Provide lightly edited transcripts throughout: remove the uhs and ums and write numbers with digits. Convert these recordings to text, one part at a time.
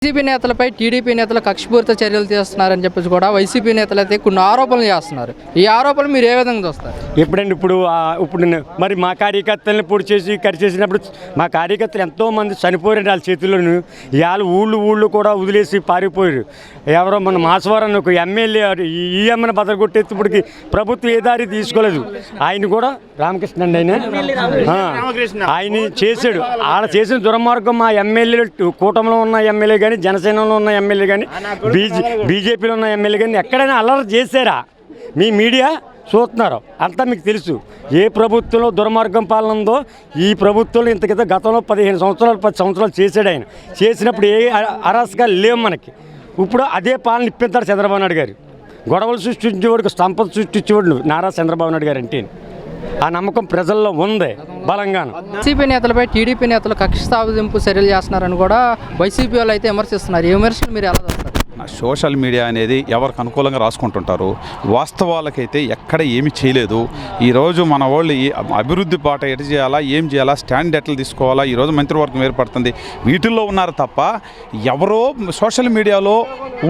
YCP నేతలపై TDP నేతలు కక్షపూరిత చర్యలు చేస్తున్నారని చెప్పేసి కూడా వైసీపీ నేతలు అయితే కొన్ని ఆరోపణలు చేస్తున్నారు. ఈ ఆరోపణలు మీరు ఏ విధంగా చూస్తారు? ఇప్పుడు మరి మా కార్యకర్తలను పొడి చేసి కరిచేసినప్పుడు మా కార్యకర్తలు ఎంతోమంది చనిపోయారు వాళ్ళ చేతుల్లోనూ. ఇవాళ ఊళ్ళు కూడా వదిలేసి పారిపోయారు. ఎవరో మన మాసవరం ఒక ఎమ్మెల్యే ఈఎంఐని బదలగొట్టేటప్పటికి ప్రభుత్వం ఏ దారి తీసుకోలేదు. ఆయన కూడా రామకృష్ణ అండి, ఆయన చేశాడు. ఆడ చేసిన దుర్మార్గం మా ఎమ్మెల్యేలు కూటమిలో ఉన్న ఎమ్మెల్యే కానీ, జనసేనలో ఉన్న ఎమ్మెల్యే కానీ, బీజేపీలో ఉన్న ఎమ్మెల్యే కానీ ఎక్కడైనా అల్లరి చేశారా? మీ మీడియా చూస్తున్నారు, అంతా మీకు తెలుసు. ఏ ప్రభుత్వంలో దుర్మార్గం పాలన ఉందో ఈ ప్రభుత్వంలో ఇంతకింత గతంలో 15 సంవత్సరాలు 10 సంవత్సరాలు చేశాడు. ఆయన చేసినప్పుడు ఏ అరాచకాలు లేవు మనకి. ఇప్పుడు అదే పాలన ఇప్పిస్తారు చంద్రబాబు నాయుడు గారు. గొడవలు సృష్టించేవాడికి సంపద సృష్టించేవాడు నారా చంద్రబాబు నాయుడు గారు అంటే ఆ నమ్మకం ప్రజల్లో ఉంది బలంగాను. వైసీపీ నేతలపై టీడీపీ నేతలు కక్ష సాధింపు చర్యలు చేస్తున్నారని కూడా వైసీపీ వాళ్ళు అయితే విమర్శిస్తున్నారు. ఈ విమర్శలు మీరు ఎలా చూస్తారు? సోషల్ మీడియా అనేది ఎవరికి అనుకూలంగా రాసుకుంటుంటారు. వాస్తవాలకైతే ఎక్కడ ఏమి చేయలేదు. ఈరోజు మన వాళ్ళు అభివృద్ధి బాట ఎటు చేయాలా, ఏం చేయాలా, స్టాండ్ ఎట్లా తీసుకోవాలా, ఈరోజు మంత్రివర్గం ఏర్పడుతుంది, వీటిల్లో ఉన్నారు తప్ప ఎవరో సోషల్ మీడియాలో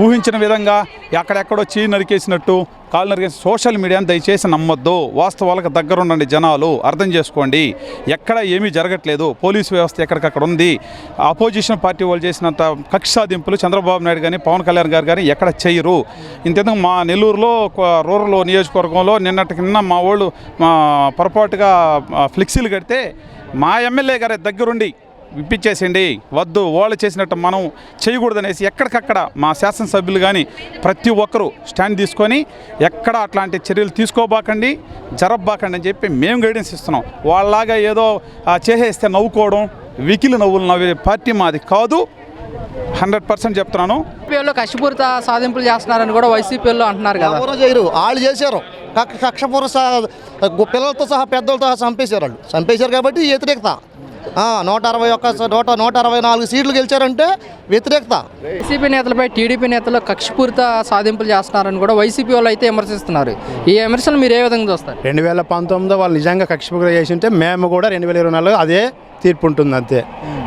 ఊహించిన విధంగా ఎక్కడెక్కడో నరికేసినట్టు కాలు నరికేసి సోషల్ మీడియాని దయచేసి నమ్మొద్దు. వాస్తవాలకు దగ్గర ఉండండి, జనాలు అర్థం చేసుకోండి. ఎక్కడ ఏమీ జరగట్లేదు. పోలీసు వ్యవస్థ ఎక్కడికక్కడ ఉంది. అపోజిషన్ పార్టీ వాళ్ళు చేసినంత కక్ష సాధింపులు చంద్రబాబు నాయుడు కానీ, పవన్ కళ్యాణ్ గారు కానీ ఎక్కడ చేయరు. ఇంతెందుకు మా నెల్లూరులో రూరల్ నియోజకవర్గంలో నిన్న మా వాళ్ళు పొరపాటుగా ఫ్లెక్సీలు కడితే మా ఎమ్మెల్యే గారి దగ్గరుండి విప్పించేసిండి, వద్దు వాళ్ళు చేసినట్టు మనం చేయకూడదనేసి ఎక్కడికక్కడ మా శాసనసభ్యులు కానీ ప్రతి ఒక్కరూ స్టాండ్ తీసుకొని ఎక్కడ అట్లాంటి చర్యలు తీసుకోబాకండి, జరగబాకండి అని చెప్పి మేము గైడెన్స్ ఇస్తున్నాం. వాళ్ళలాగా ఏదో చేసేస్తే నవ్వుకోవడం, వికిలి నవ్వులు నవ్వే పార్టీ మాది కాదు. 100% చెప్తున్నాను. వైసీపీలో కక్షపూరిత సాధింపులు చేస్తున్నారని కూడా వైసీపీలో అంటున్నారు కదా. ఎవరో చేయరు, వాళ్ళు చేశారు. కక్షపూరిత పిల్లలతో సహా పెద్దలతో సహా చంపేశారు కాబట్టి వ్యతిరేకత. 164 సీట్లు గెలిచారంటే వ్యతిరేకత. వైసీపీ నేతలపై టీడీపీ నేతలు కక్షపూరిత సాధింపులు చేస్తున్నారని కూడా వైసీపీ వాళ్ళు అయితే విమర్శిస్తున్నారు. ఈ విమర్శలు మీరు ఏ విధంగా చూస్తారు? 2019 వాళ్ళు నిజంగా కక్షపూరిత చేసి ఉంటే మేము కూడా 2024 అదే తీర్పు ఉంటుంది అంతే.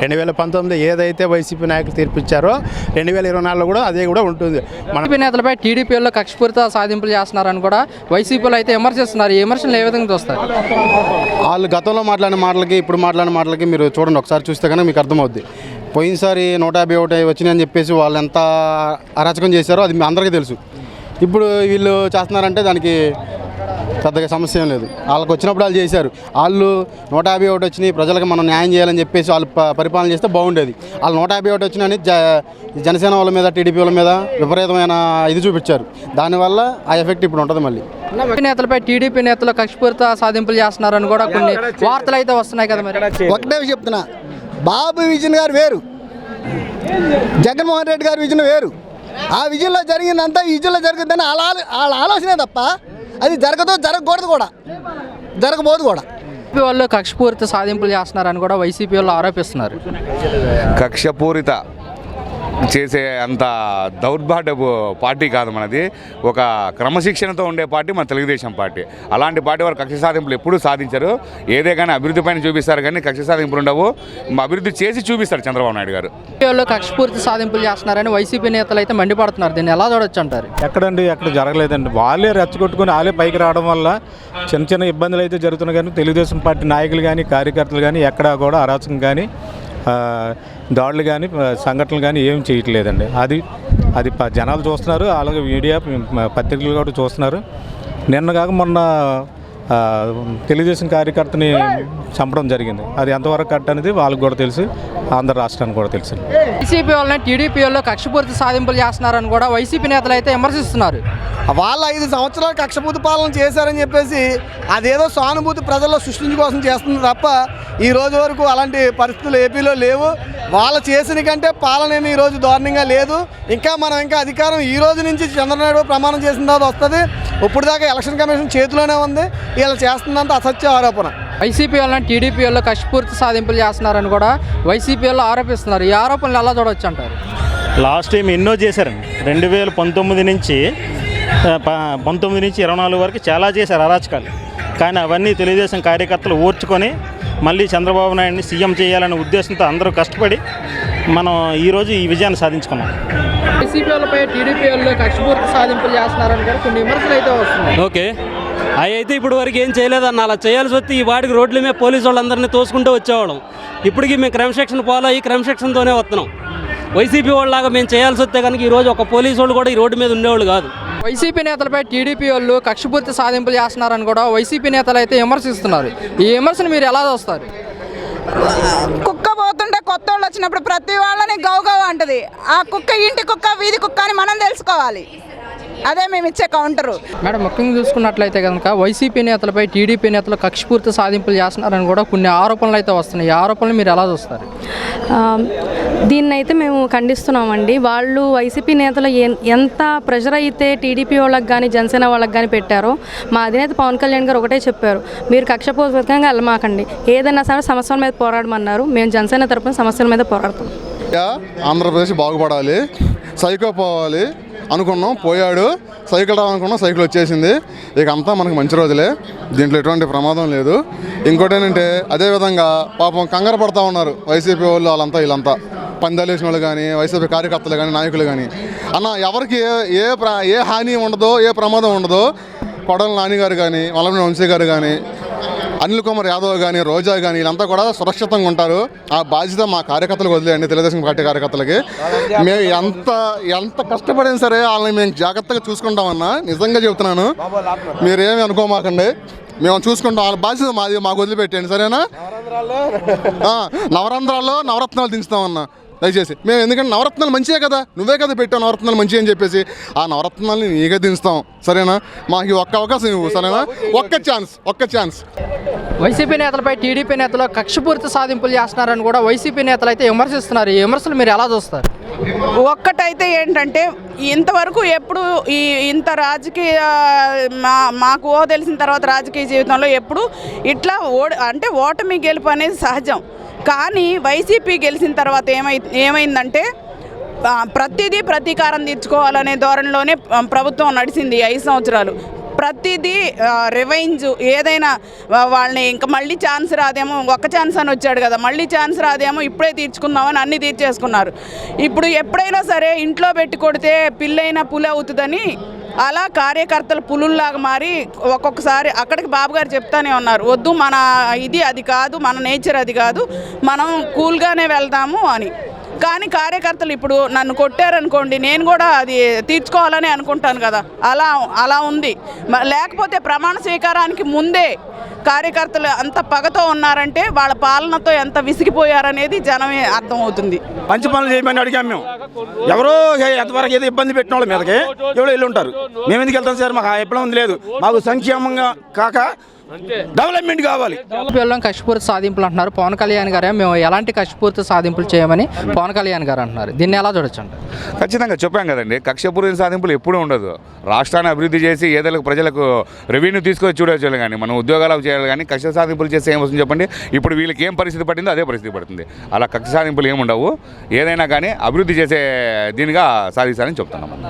2019 ఏదైతే వైసీపీ నాయకులు తీర్పు ఇచ్చారో 2024 కూడా అదే కూడా ఉంటుంది. వైసీపీ నేతలపై టీడీపీలో కక్షపూరిత సాధింపులు చేస్తున్నారని కూడా వైసీపీలో అయితే విమర్శిస్తున్నారు. ఈ విమర్శలు ఏ విధంగా చూస్తారు? వాళ్ళు గతంలో మాట్లాడిన మాటలకి ఇప్పుడు మాట్లాడిన మాటలకి మీరు చూడండి, ఒకసారి చూస్తే కనుక మీకు అర్థమవుద్ది. పోయినసారి 151 వచ్చినాయని చెప్పేసి వాళ్ళు ఎంత అరాచకం చేశారో అది అందరికీ తెలుసు. ఇప్పుడు వీళ్ళు చేస్తున్నారంటే దానికి పెద్దగా సమస్య ఏం లేదు. వాళ్ళకి వచ్చినప్పుడు వాళ్ళు చేశారు. వాళ్ళు 151 వచ్చినాయి, ప్రజలకు మనం న్యాయం చేయాలని చెప్పేసి వాళ్ళు పరిపాలన చేస్తే బాగుండేది. వాళ్ళు 151 వచ్చినాయని జనసేన వాళ్ళ మీద, టీడీపీ వాళ్ళ మీద విపరీతమైన ఇది చూపించారు. దానివల్ల ఆ ఎఫెక్ట్ ఇప్పుడు ఉంటుంది. మళ్ళీ నేతలపై టీడీపీ నేతలు కక్షపూరిత సాధింపులు చేస్తున్నారని కూడా కొన్ని వార్తలు అయితే వస్తున్నాయి కదా. మరి ఒకటే చెప్తున్నా, బాబు విజయన్ గారు వేరు, జగన్మోహన్ రెడ్డి గారి విజన్ వేరు. ఆ విజయంలో జరిగిందంతా ఈ విజయంలో జరుగుతుందని వాళ్ళ ఆలోచనే తప్ప అది జరగకూడదు కూడా, జరగబోదు కూడా. వాళ్ళు కక్షపూరిత సాధింపులు చేస్తున్నారని కూడా వైసీపీ వాళ్ళు ఆరోపిస్తున్నారు. కక్షపూరిత చేసే అంత దౌర్భాగ్యపు పార్టీ కాదు మనది. ఒక క్రమశిక్షణతో ఉండే పార్టీ మన తెలుగుదేశం పార్టీ. అలాంటి పార్టీ వారు కక్ష సాధింపులు ఎప్పుడూ సాధించరు. ఏదే కానీ అభివృద్ధి పైన చూపిస్తారు కానీ కక్ష సాధింపులు ఉండవు. అభివృద్ధి చేసి చూపిస్తారు చంద్రబాబు నాయుడు గారు. వాళ్ళు కక్షపూరిత సాధింపులు చేస్తున్నారని వైసీపీ నేతలు అయితే మండిపడుతున్నారు. దీన్ని ఎలా చూడొచ్చు అంటారు? ఎక్కడ జరగలేదండి. వాళ్ళే రెచ్చగొట్టుకుని వాళ్ళే పైకి రావడం వల్ల చిన్న ఇబ్బందులు అయితే జరుగుతున్నాయి. కానీ తెలుగుదేశం పార్టీ నాయకులు కానీ, కార్యకర్తలు కానీ ఎక్కడా కూడా అరాచకం కానీ, దాడులు కానీ, సంఘటనలు కానీ ఏం చేయట్లేదండి. అది జనాలు చూస్తున్నారు, అలాగే మీడియా పత్రికలు కూడా చూస్తున్నారు. నిన్న కాక మొన్న తెలుగుదేశం కార్యకర్తని చంపడం జరిగింది. అది ఎంతవరకు కరెక్ట్ అనేది వాళ్ళకి కూడా తెలుసు, ఆంధ్ర రాష్ట్రానికి కూడా తెలుసు. వైసీపీ వాళ్ళని టీడీపీ వాళ్ళు కక్షపూరిత సాధింపులు చేస్తున్నారని కూడా వైసీపీ నేతలు అయితే విమర్శిస్తున్నారు. వాళ్ళు 5 సంవత్సరాలు కక్షపూర్తి పాలన చేశారని చెప్పేసి అదేదో సానుభూతి ప్రజల్లో సృష్టించుకోసం చేస్తుంది తప్ప ఈ రోజు వరకు అలాంటి పరిస్థితులు ఏపీలో లేవు. వాళ్ళు చేసిన కంటే పాలన ఏమి ఈరోజు దారుణంగా లేదు. మనం అధికారం ఈ రోజు నుంచి చంద్రబాబు ప్రమాణం చేసిన తర్వాత వస్తుంది. ఇప్పుడు దాకా ఎలక్షన్ కమిషన్ చేతిలోనే ఉంది. వీళ్ళు చేస్తుందంత అసత్య ఆరోపణ. వైసీపీ వాళ్ళని టీడీపీ వాళ్ళు కక్షపూరిత సాధింపులు చేస్తున్నారని కూడా వైసీపీ వాళ్ళు ఆరోపిస్తున్నారు. ఈ ఆరోపణలు ఎలా చూడవచ్చు అంటారు? లాస్ట్ టైం ఎన్నో చేశారండి. 2019 నుంచి 24 వరకు చాలా చేశారు అరాచకాలు. కానీ అవన్నీ తెలుగుదేశం కార్యకర్తలు ఓర్చుకొని మళ్ళీ చంద్రబాబు నాయుడిని సీఎం చేయాలనే ఉద్దేశంతో అందరూ కష్టపడి మనం ఈరోజు ఈ విజయాన్ని సాధించుకున్నాం. వైసీపీ వాళ్ళపై టీడీపీ వాళ్ళు కక్షపూర్తి సాధింపులు చేస్తున్నారని కూడా కొన్ని విమర్శలు అయితే వస్తున్నాయి. ఓకే, అవి అయితే ఇప్పుడు వరకు ఏం చేయలేదన్న. అలా చేయాల్సి వస్తే ఈ వాడికి రోడ్ల మీద పోలీసు వాళ్ళందరినీ తోసుకుంటూ వచ్చేవాళ్ళం. ఇప్పటికీ మేము క్రమశిక్షణ ఫాలో అయ్యి క్రమశిక్షణతోనే వస్తున్నాం. వైసీపీ వాళ్ళలాగా మేము చేయాల్సి వస్తే కనుక ఈరోజు ఒక పోలీసు వాళ్ళు కూడా ఈ రోడ్డు మీద ఉండేవాళ్ళు కాదు. వైసీపీ నేతలపై టీడీపీ వాళ్ళు కక్షపూర్తి సాధింపులు చేస్తున్నారని కూడా వైసీపీ నేతలు అయితే విమర్శిస్తున్నారు. ఈ విమర్శను మీరు ఎలా చూస్తారు? కుక్క పోతుంటే కొత్త వాళ్ళు వచ్చినప్పుడు ప్రతి వాళ్ళని గౌగౌ అంటది. ఆ కుక్క ఇంటి కుక్క వీధి కుక్క అని మనం తెలుసుకోవాలి. అదే మేము ఇచ్చే కౌంటరు. మేడం, ముఖ్యంగా చూసుకున్నట్లయితే కనుక వైసీపీ నేతలపై టీడీపీ నేతలు కక్షపూర్తి సాధింపులు చేస్తున్నారని కూడా కొన్ని ఆరోపణలు అయితే వస్తున్నాయి. ఈ ఆరోపణలు మీరు ఎలా చూస్తారు? దీన్నైతే మేము ఖండిస్తున్నామండి. వాళ్ళు వైసీపీ నేతలు ఎంత ప్రెషర్ అయితే టీడీపీ వాళ్ళకి కానీ జనసేన వాళ్ళకి కానీ పెట్టారో, మా అధినేత పవన్ కళ్యాణ్ గారు ఒకటే చెప్పారు, మీరు కక్షపూర్వకంగా వెళ్ళమాకండి, ఏదైనా సరే సమస్యల మీద పోరాడమన్నారు. మేము జనసేన తరపున సమస్యల మీద పోరాడతాం. ఆంధ్రప్రదేశ్ బాగుపడాలి, సైకో పోవాలి అనుకున్నాం, పోయాడు. సైకిల్ రావాలనుకున్నాం, సైకిల్ వచ్చేసింది. ఇక అంతా మనకు మంచి రోజులే, దీంట్లో ఎటువంటి ప్రమాదం లేదు. ఇంకోటి ఏంటంటే అదేవిధంగా పాపం కంగారు పడుతూ ఉన్నారు వైసీపీ వాళ్ళు, వాళ్ళంతా వీళ్ళంతా పందాలు వేసిన వాళ్ళు కానీ, వైసీపీ కార్యకర్తలు కానీ, నాయకులు కానీ. అన్న ఎవరికి ఏ హాని ఉండదో, ఏ ప్రమాదం ఉండదో, కొడల నాని గారు కానీ, వల్లభనేని వంశీ గారు కానీ, అనిల్ కుమార్ యాదవ్ కానీ, రోజా కానీ, వీళ్ళంతా కూడా సురక్షితంగా ఉంటారు. ఆ బాధ్యత మా కార్యకర్తలకు వదిలేయండి, తెలుగుదేశం పార్టీ కార్యకర్తలకి. మేము ఎంత కష్టపడినా సరే వాళ్ళని మేము జాగ్రత్తగా చూసుకుంటామన్నా, నిజంగా చెప్తున్నాను. మీరేమి అనుకోమాకండి, మేము చూసుకుంటాం. వాళ్ళ బాధ్యత మాది, మాకు వదిలిపెట్టండి, సరేనా? నవరంధ్రాల్లో నవరత్నాలు దించుతామన్నా దయచేసి. మేము ఎందుకంటే నవరత్నాలు మంచిదే కదా, నువ్వే కదా పెట్టావు నవరత్నాలు మంచి అని చెప్పేసి, ఆ నవరత్నాలని నీకే దించుతాం, సరేనా? మాకు ఒక్క అవకాశం ఇవ్వు, సరేనా? ఒక్క ఛాన్స్. వైసీపీ నేతలపై టీడీపీ నేతలు కక్షపూర్తి సాధింపులు చేస్తున్నారని కూడా వైసీపీ నేతలు అయితే విమర్శిస్తున్నారు. ఈ విమర్శలు మీరు ఎలా చూస్తారు? ఒక్కటైతే ఏంటంటే ఇంతవరకు ఎప్పుడు ఇంత రాజకీయ మాకు తెలిసిన తర్వాత రాజకీయ జీవితంలో ఎప్పుడు ఇట్లా అంటే ఓటమి గెలుపు అనేది సహజం. కానీ వైసీపీ గెలిచిన తర్వాత ఏమైందంటే ప్రతిదీ ప్రతీకారం తీర్చుకోవాలనే ధోరణిలోనే ప్రభుత్వం నడిచింది 5 సంవత్సరాలు. ప్రతిదీ రివెంజ్, ఏదైనా వాళ్ళని ఇంకా మళ్ళీ ఛాన్స్ రాదేమో, ఒక్క ఛాన్స్ అని వచ్చాడు కదా, మళ్ళీ ఛాన్స్ రాదేమో, ఇప్పుడే తీర్చుకుందామని అన్నీ తీర్చేసుకున్నారు. ఇప్పుడు ఎప్పుడైనా సరే ఇంట్లో పెట్టి కొడితే పిల్లైనా పులి అవుతుందని అలా కార్యకర్తలు పులుల్లాగా మారి ఒక్కొక్కసారి అక్కడికి బాబుగారు చెప్తానే ఉన్నారు, వద్దు మన ఇది అది కాదు, మన నేచర్ అది కాదు, మనం కూల్గానే వెళ్దాము అని. కానీ కార్యకర్తలు ఇప్పుడు నన్ను కొట్టారనుకోండి, నేను కూడా అది తీర్చుకోవాలని అనుకుంటాను కదా, అలా ఉంది. లేకపోతే ప్రమాణ స్వీకారానికి ముందే కార్యకర్తలు అంత పగతో ఉన్నారంటే వాళ్ళ పాలనతో ఎంత విసిగిపోయారనేది జనమే అర్థమవుతుంది. మంచి పనులు చేయమని అడిగాం మేము. ఎవరో ఎంతవరకు ఏదో ఇబ్బంది పెట్టిన వాళ్ళ మీదకి ఎవరో వెళ్ళి ఉంటారు. మేము ఎందుకు వెళ్తాం సార్? మాకు ఇబ్బంది లేదు. మాకు సంక్షేమంగా కాక డెవలప్మెంట్ కావాలి. కక్షపూర్తి సాధింపులు అంటున్నారు పవన్ కళ్యాణ్ గారే. మేము ఎలాంటి కక్షపూర్తి సాధింపులు చేయమని పవన్ కళ్యాణ్ గారు అంటున్నారు. దీన్ని ఎలా చూడొచ్చండి? ఖచ్చితంగా చెప్పాం కదండి, కక్షపూరిత సాధింపులు ఎప్పుడూ ఉండదు. రాష్ట్రాన్ని అభివృద్ధి చేసి ఏదో ప్రజలకు రెవెన్యూ తీసుకొచ్చి చూడవచ్చు కానీ, మనం ఉద్యోగాలు చేయాలి కానీ కక్ష సాధింపులు చేస్తే ఏమొస్తుంది చెప్పండి? ఇప్పుడు వీళ్ళకి ఏం పరిస్థితి పట్టిందో అదే పరిస్థితి పడుతుంది. అలా కక్ష సాధింపులు ఏముండవు. ఏదైనా కానీ అభివృద్ధి చేసే దీనిగా సాధిస్తారని చెప్తున్నాం.